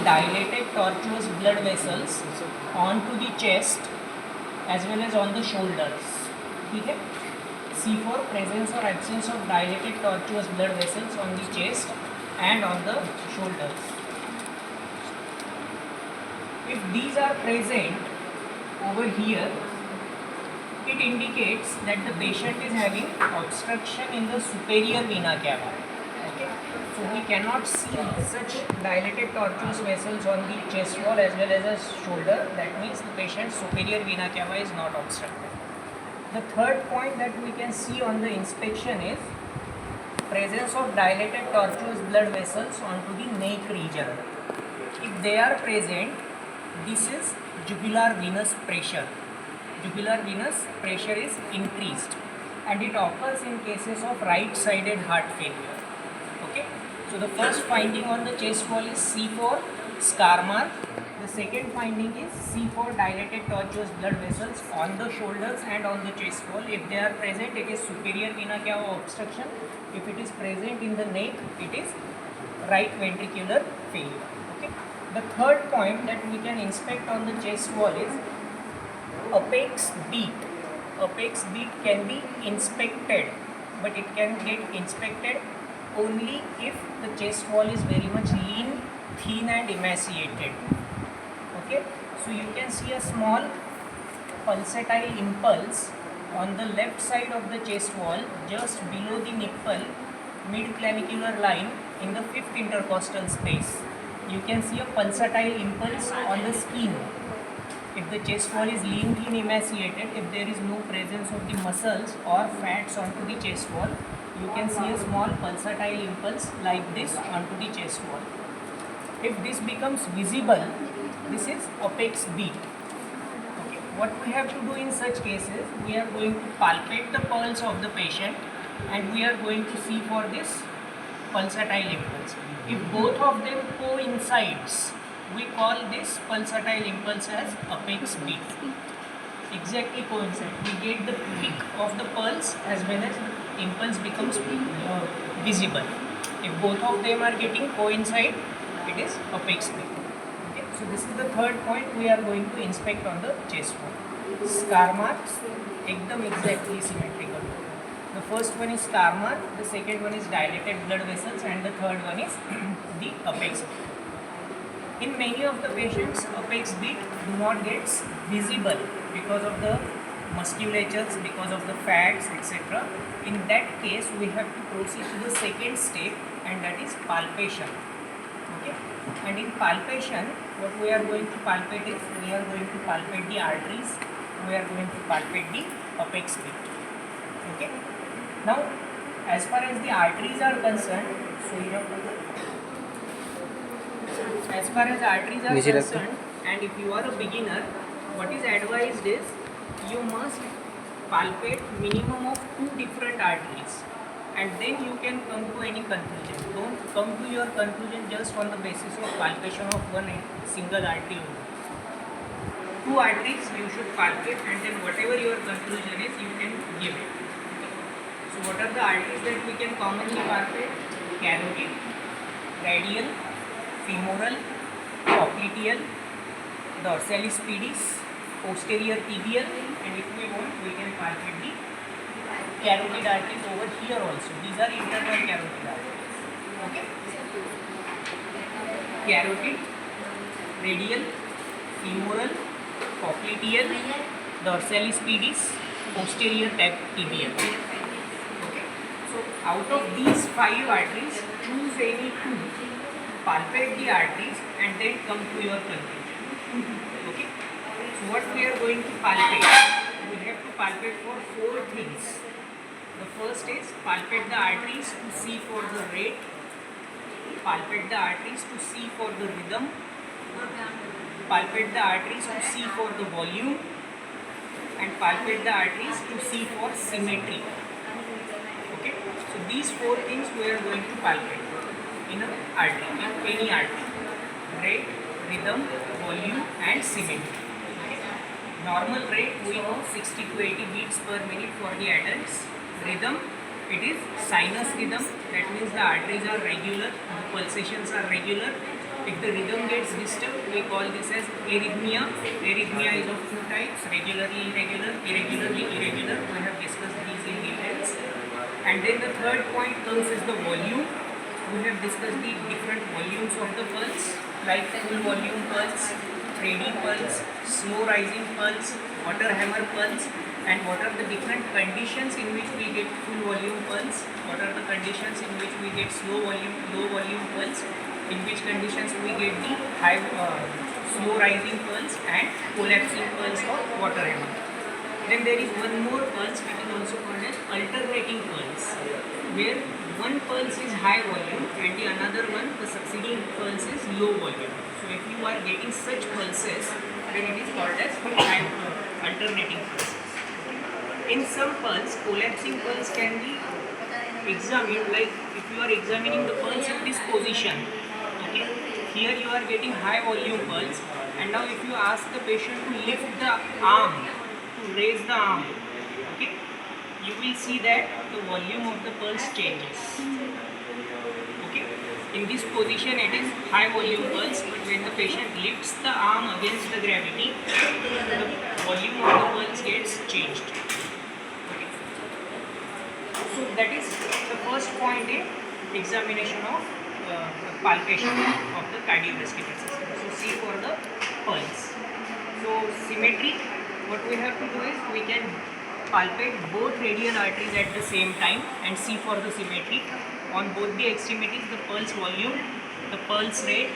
dilated tortuous blood vessels onto the chest as well as on the shoulders. ठीक है? C for presence or absence of dilated tortuous blood vessels on the chest and on the shoulders. If these are present over here, it indicates that the patient is having obstruction in the superior vena cava. Okay? So we cannot see such dilated tortuous vessels on the chest wall as well as the shoulder. That means the patient's superior vena cava is not obstructed. The third point that we can see on the inspection is presence of dilated tortuous blood vessels onto the neck region. If they are present, this is jugular venous pressure. Jugular venous pressure is increased and it occurs in cases of right-sided heart failure. Okay. So the first finding on the chest wall is C for scar mark. The second finding is C for dilated tortuous blood vessels on the shoulders and on the chest wall. If they are present, it is superior vena cava obstruction. If it is present in the neck, it is right ventricular failure. Okay. The third point that we can inspect on the chest wall is apex beat. Apex beat can be inspected, but it can get inspected only if the chest wall is very much lean, thin and emaciated. Okay, so you can see a small pulsatile impulse on the left side of the chest wall, just below the nipple, mid-clavicular line in the fifth intercostal space. You can see a pulsatile impulse on the skin. If the chest wall is lean, thin, emaciated, if there is no presence of the muscles or fats onto the chest wall, you can see a small pulsatile impulse like this onto the chest wall. If this becomes visible, this is apex beat. Okay. What we have to do in such cases, we are going to palpate the pulse of the patient and we are going to see for this pulsatile impulse. If both of them coincides, we call this pulsatile impulse as apex beat. Exactly coincide. We get the peak of the pulse as well as impulse becomes visible. If both of them are getting coincide, it is apex beat. Okay. So this is the third point we are going to inspect on the chest wall. Scar marks, ekdam exactly symmetrical. The first one is scar mark, the second one is dilated blood vessels, and the third one is the apex beat. In many of the patients, apex beat do not get visible because of the musculatures, because of the fats, etc. In that case, we have to proceed to the second step, and that is palpation. Okay? And in palpation, what we are going to palpate is, we are going to palpate the arteries, we are going to palpate the apex beat. Okay? Now, as far as the arteries are concerned, so you have as far as arteries are concerned, and if you are a beginner, what is advised is you must palpate minimum of 2 different arteries and then you can come to any conclusion. Don't come to your conclusion just on the basis of palpation of one single artery only. 2 arteries you should palpate and then whatever your conclusion is, you can give it. So what are the arteries that we can commonly palpate? Carotid, radial, femoral, popliteal, dorsalis pedis, posterior tibial, and if we want, we can palpate the carotid arteries over here also. These are internal carotid arteries. Okay? Carotid, radial, femoral, popliteal, dorsalis pedis, posterior tibial. Okay? So out of these 5 arteries, choose any 2. Palpate the arteries and then come to your conclusion. Okay? So what we are going to palpate? We have to palpate for 4 things. The first is palpate the arteries to see for the rate, palpate the arteries to see for the rhythm, palpate the arteries to see for the volume, and palpate the arteries to see for symmetry. Okay? So these 4 things we are going to palpate in an artery, in any artery: rate, rhythm, volume, and symmetry. Okay. Normal rate, we know 60 to 80 beats per minute for the adults. Rhythm, it is sinus rhythm, that means the arteries are regular, the pulsations are regular. If the rhythm gets disturbed, we call this as arrhythmia. Arrhythmia is of two types: regularly irregular, irregularly irregular. We have discussed these in details. And then the third point comes is the volume. We have discussed the different volumes of the pulse, like full volume pulse, ready pulse, slow rising pulse, water hammer pulse, and what are the different conditions in which we get full volume pulse, what are the conditions in which we get low volume pulse, in which conditions we get the slow rising pulse and collapsing pulse of water hammer. Then there is one more pulse which is also called as alternating pulse, where one pulse is high volume and the another one, the succeeding pulse, is low volume. So if you are getting such pulses, then it is called as alternating pulse. In some pulse, collapsing pulse can be examined, like if you are examining the pulse in this position. Okay, here you are getting high volume pulse, and now if you ask the patient to lift the arm, to raise the arm, okay, you will see that the volume of the pulse changes. Okay, in this position it is high volume pulse, but when the patient lifts the arm against the gravity, the volume of the pulse gets changed. Okay. So that is the first point in examination of palpation of the cardiovascular system. So see for the pulse. So symmetry, what we have to do is we can palpate both radial arteries at the same time and see for the symmetry. On both the extremities, the pulse volume, the pulse rate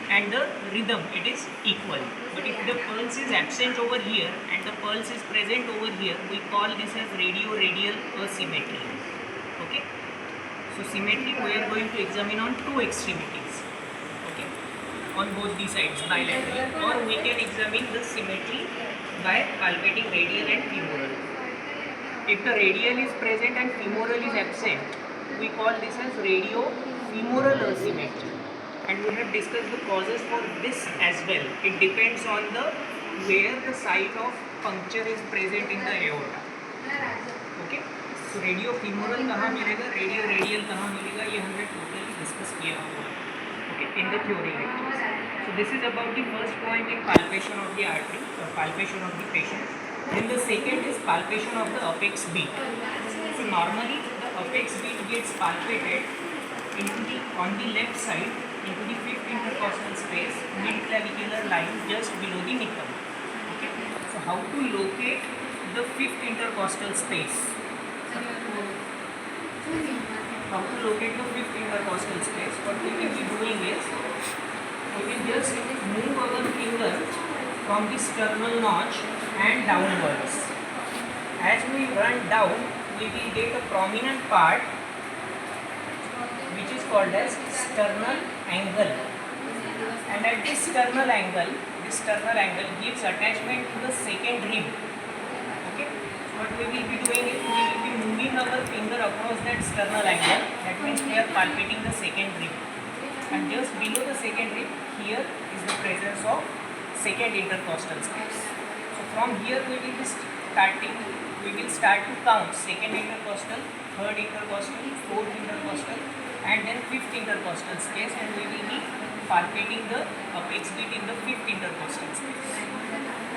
and the rhythm, it is equal. But if the pulse is absent over here and the pulse is present over here, we call this as radio-radial asymmetry. Okay. So symmetry we are going to examine on two extremities. Okay. On both the sides bilaterally, or we can examine the symmetry by palpating radial and femoral. If the radial is present and femoral is absent, we call this as radio-femoral asymmetry. And we have discussed the causes for this as well. It depends on the where the site of puncture is present in the aorta. Okay. So radio-femoral कहाँ मिलेगा, radio-radial कहाँ मिलेगा, ये हमने totally discuss किया हुआ है. Okay, in the theory lectures. So this is about the first point in palpation of the artery or palpation of the patient. Then the second is palpation of the apex beat. So normally the apex beat gets palpated on the left side into the fifth intercostal space, mid-clavicular line just below the nickel. Okay. So how to locate the fifth intercostal space? How to locate the fifth intercostal space? What we will be doing is we will just move our finger from the sternal notch and downwards. As we run down, we will get a prominent part which is called as sternal angle. And at this sternal angle gives attachment to the second rib. Okay. What we will be doing is we will be moving our finger across that sternal angle. That means we are palpating the second rib. And just below the second rib, here is the presence of second intercostal space. So from here we will start to count second intercostal, third intercostal, fourth intercostal, and then fifth intercostal space, and we will be palpating the apex beat in the fifth intercostal space.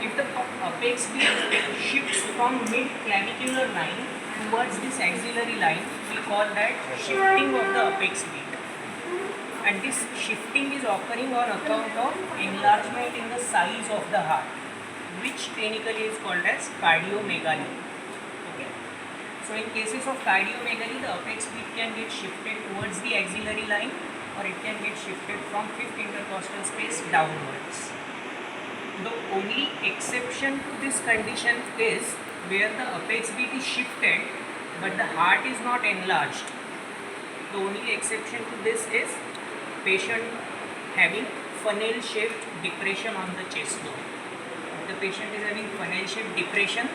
If the apex beat shifts from mid-clavicular line towards this axillary line, we call that shifting of the apex beat. And this shifting is occurring on account of enlargement in the size of the heart, which clinically is called as cardiomegaly. Okay. So in cases of cardiomegaly, the apex beat can get shifted towards the axillary line, or it can get shifted from fifth intercostal space downwards. The only exception to this condition is where the apex beat is shifted but the heart is not enlarged. The only exception to this is patient having funnel shaped depression on the chest wall. If the patient is having funnel shaped depression,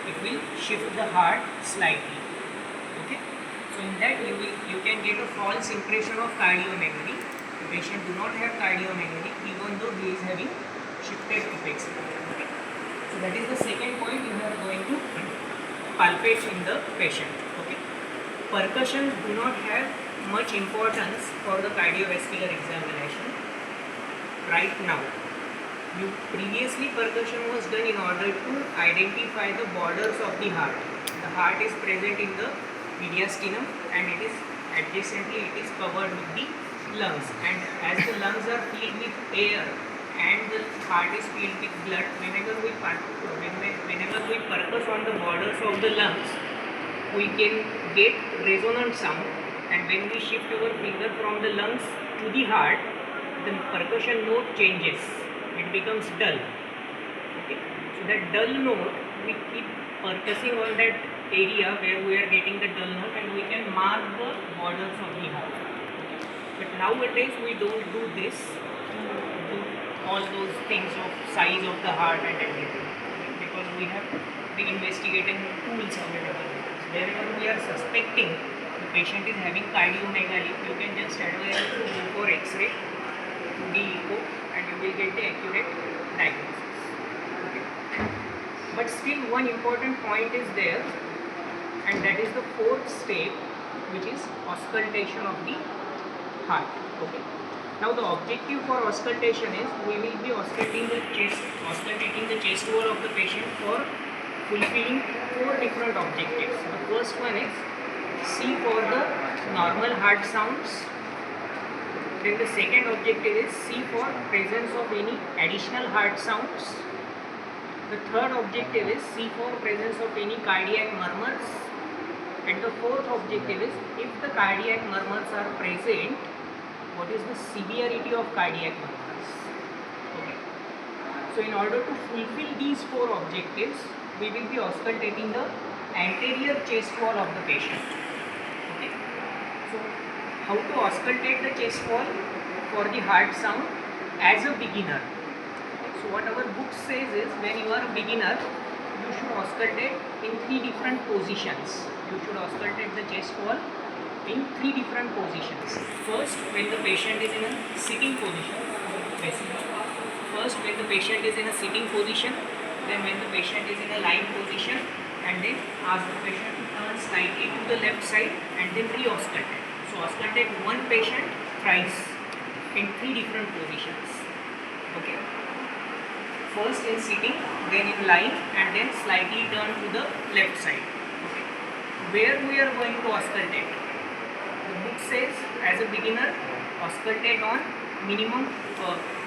it will shift the heart slightly. Okay. So in that you can get a false impression of cardiomegaly. The patient do not have cardiomegaly even though he is having shifted apex beat. Okay. So that is the second point you are going to palpate in the patient. Okay. Percussion do not have much importance for the cardiovascular examination. right now. Previously percussion was done in order to identify the borders of the heart. The heart is present in the mediastinum and it is adjacently it is covered with the lungs, and as the lungs are filled with air and the heart is filled with blood, whenever we percuss on the borders of the lungs, we can get resonant sound, and when we shift our finger from the lungs to the heart, the percussion note changes. It becomes dull. Okay, so that dull note we keep percussing on that area where we are getting the dull note, and we can mark the borders of the heart. But nowadays we don't do this, do all those things of size of the heart and everything, because we have the investigating tools available. Wherever we are suspecting the patient is having cardiomegaly, you can just advise to go for X-ray, 2D echo, and you will get the accurate diagnosis. Okay. But still one important point is there, and that is the fourth step, which is auscultation of the heart. Okay. Now the objective for auscultation is we will be auscultating the chest wall of the patient for fulfilling 4 different objectives. The first one is see for the normal heart sounds. Then the second objective is see for presence of any additional heart sounds. The third objective is see for presence of any cardiac murmurs. And the fourth objective is if the cardiac murmurs are present, what is the severity of cardiac murmurs. Okay. So in order to fulfill these 4 objectives, we will be auscultating the anterior chest wall of the patient. Okay. So how to auscultate the chest wall for the heart sound as a beginner. So what our book says is, when you are a beginner, you should auscultate in 3 different positions. You should auscultate the chest wall in 3 different positions. First, when the patient is in a sitting position, then when the patient is in a lying position, and then ask the patient to turn slightly to the left side and then re-auscultate. So auscultate one patient thrice in 3 different positions. Okay. First in sitting, then in lying, and then slightly turn to the left side. Okay. Where we are going to auscultate? The book says, as a beginner, auscultate on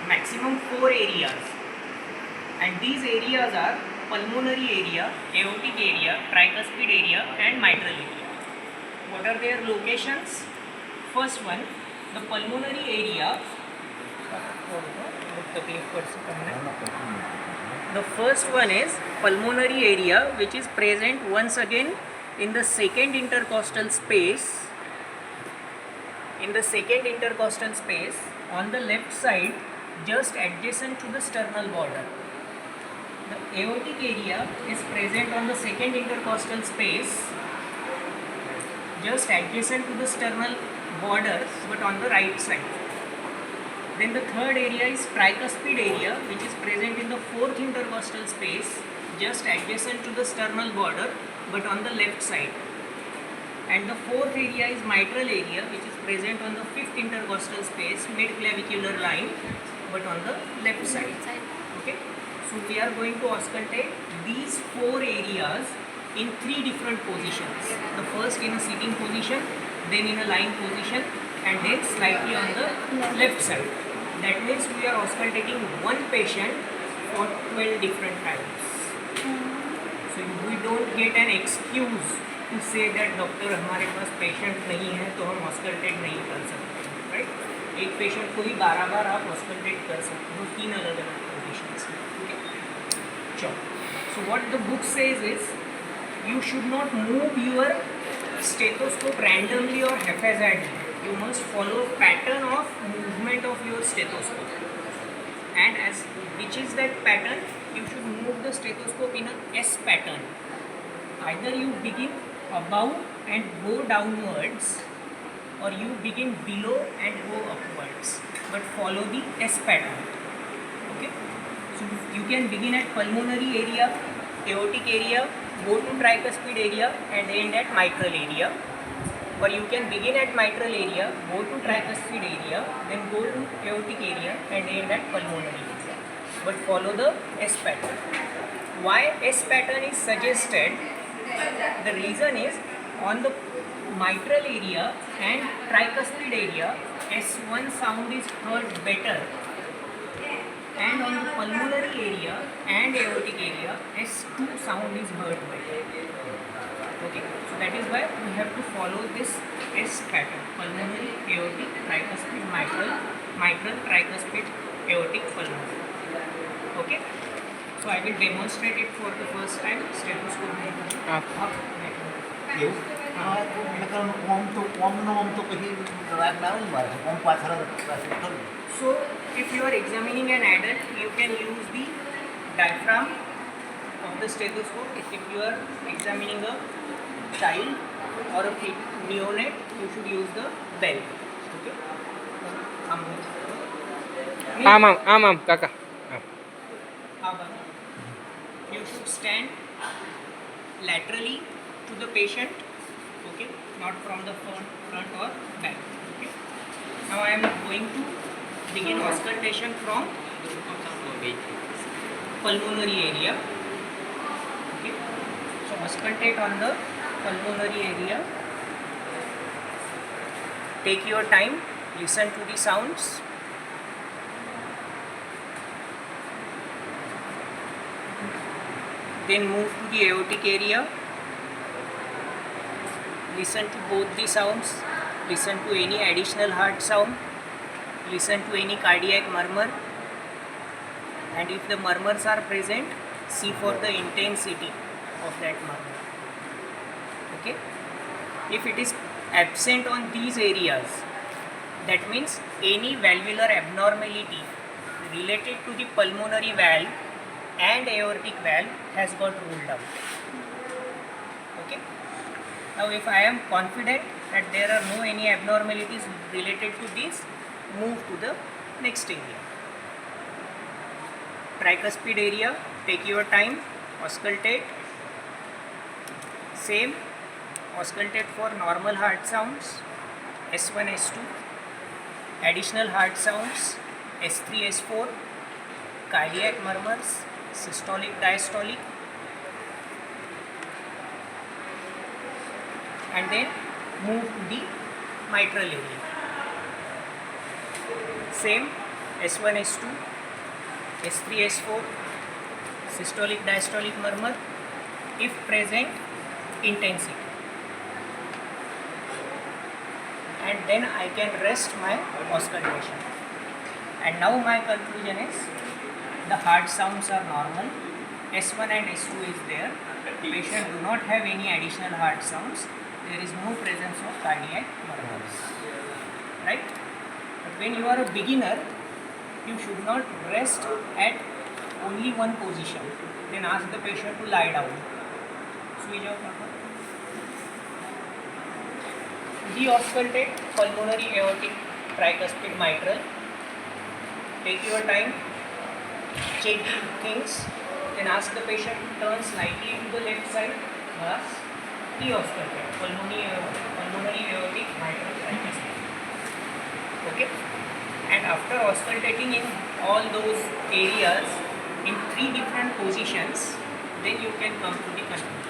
maximum 4 areas. And these areas are pulmonary area, aortic area, tricuspid area, and mitral area. What are their locations? First one, the pulmonary area. The first one is pulmonary area, which is present once again in the second intercostal space. In the second intercostal space, on the left side, just adjacent to the sternal border. The aortic area is present on the second intercostal space, just adjacent to the sternal border, but on the right side. Then the third area is tricuspid area, which is present in the fourth intercostal space, just adjacent to the sternal border, but on the left side. And the fourth area is mitral area, which is present on the fifth intercostal space, mid-clavicular line, but on the left side. Okay. So we are going to auscultate these 4 areas in 3 different positions. The first in a sitting position, then in a lying position, and then slightly on the left side. That means we are auscultating one patient for 12 different times. So we don't get an excuse to say that doctor हमारे पास patient नहीं है तो हम auscultate नहीं कर सकते, right. एक patient को ही 12 बार आप ऑस्कल्टेट कर सकते हो 3 अलग अलग पोजिशंस में. Sure. So what the book says is, you should not move your stethoscope randomly or haphazardly. You must follow a pattern of movement of your stethoscope. And as which is that pattern? You should move the stethoscope in a S pattern. Either you begin above and go downwards, or you begin below and go upwards. But follow the S pattern. Okay. So you can begin at pulmonary area, aortic area, go to tricuspid area, and end at mitral area. Or you can begin at mitral area, go to tricuspid area, then go to aortic area and end at pulmonary area. But follow the S pattern. Why S pattern is suggested? The reason is on the mitral area and tricuspid area, S1 sound is heard better, and on the pulmonary area and aortic area, S2 sound is heard better. Okay, so that is why we have to follow this S pattern: pulmonary, aortic, tricuspid, mitral, tricuspid, aortic, pulmonary. Okay, so I will demonstrate it for the first time. Stethoscope. એવું ઓમ તો પછી રાગ ના હોય મારે ઓમ પાછળ કરું. So if you are examining an adult, you can use the diaphragm of the stethoscope. If you are examining a child or a neonate, you should use the bell. Okay. આમ કાકા. You should stand laterally to the patient, okay, not from the front or back. Okay. Now I am going to begin auscultation from pulmonary area. Okay. So auscultate on the pulmonary area. Take your time, listen to the sounds. Then move to the aortic area. Listen to both the sounds. Listen to any additional heart sound. Listen to any cardiac murmur. And if the murmurs are present, see for the intensity of that murmur. Okay? If it is absent on these areas, that means any valvular abnormality related to the pulmonary valve and aortic valve has got ruled out. Okay. Now if I am confident that there are no any abnormalities related to this, move to the next area. Tricuspid area, take your time, auscultate. Same, auscultate for normal heart sounds, S1, S2, additional heart sounds, S3, S4, cardiac murmurs, systolic, diastolic, and then move to the mitral area. Same, S1, S2, S3, S4, systolic, diastolic murmur, if present, intensity. And then I can rest my auscultation. And now my conclusion is the heart sounds are normal, S1 and S2 is there, patient do not have any additional heart sounds, there is no presence of cardiac murmurs, right? But when you are a beginner, you should not rest at only one position, then ask the patient to lie down. Deauscultate pulmonary, aortic, tricuspid, mitral. Take your time, check the things, then ask the patient to turn slightly to the left side. Thus, deauscultate pulmonary, aortic, mitral, tricuspid. Okay? And after auscultating in all those areas in 3 different positions, then you can come to the conclusion.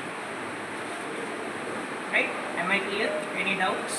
Right? Am I clear? Any doubts?